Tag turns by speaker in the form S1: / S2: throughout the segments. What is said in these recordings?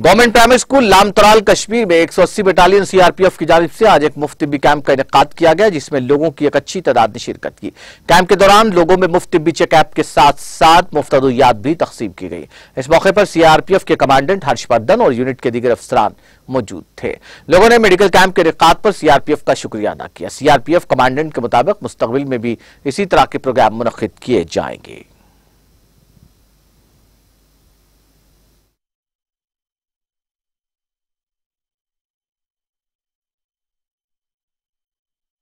S1: Government primary school लामतराल Kashmir में 180 battalion CRPF की जानिब से आज एक मुफ्त तिब्बी कैंप का इनेकाद किया गया, जिसमें लोगों की एक अच्छी तादाद ने शिरकत की। कैंप के दौरान लोगों में मुफ्त तिब्बी चेकअप के साथ साथ मुफ्त अद्वियात भी तकसीम की गई। इस मौके पर सीआरपीएफ के कमांडेंट हर्षवर्धन और यूनिट के दीगर अफसरान मौजूद थे। लोगों ने मेडिकल कैंप के इनेकाद पर सीआरपीएफ का शुक्रिया अदा किया। सीआरपीएफ कमांडेंट के मुताबिक मुस्तकबिल में भी इसी तरह के प्रोग्राम मुनक्किद किए जाएंगे।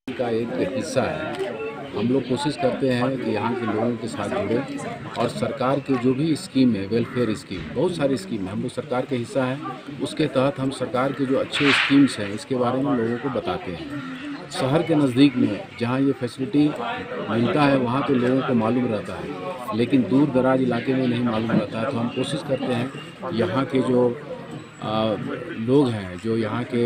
S2: का एक हिस्सा है। हम लोग कोशिश करते हैं कि यहाँ के लोगों के साथ जुड़े और सरकार की जो भी स्कीम है, वेलफेयर स्कीम, बहुत सारी स्कीम है, हम लोग सरकार का हिस्सा है। उसके तहत हम सरकार के जो अच्छे स्कीम्स हैं इसके बारे में लोगों को बताते हैं। शहर के नज़दीक में जहाँ ये फैसिलिटी मिलता है वहाँ तो लोगों को मालूम रहता है, लेकिन दूर दराज इलाके में नहीं मालूम रहता है। तो हम कोशिश करते हैं यहाँ के जो लोग हैं, जो यहाँ के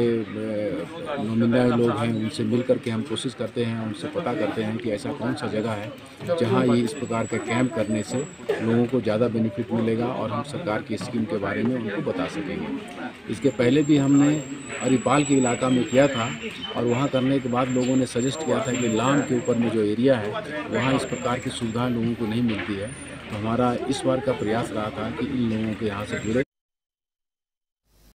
S2: नुमाइंदा लोग हैं, उनसे मिल कर के हम कोशिश करते हैं, उनसे पता करते हैं कि ऐसा कौन सा जगह है जहाँ ये इस प्रकार का कैंप करने से लोगों को ज़्यादा बेनिफिट मिलेगा और हम सरकार की स्कीम के बारे में उनको बता सकेंगे। इसके पहले भी हमने अरिपाल के इलाका में किया था और वहाँ करने के बाद लोगों ने सजेस्ट किया था कि लाम के ऊपर में जो एरिया है वहाँ इस प्रकार की सुविधा लोगों को नहीं मिलती है। तो हमारा इस बार का प्रयास रहा था कि इन लोगों के यहाँ से जुड़े।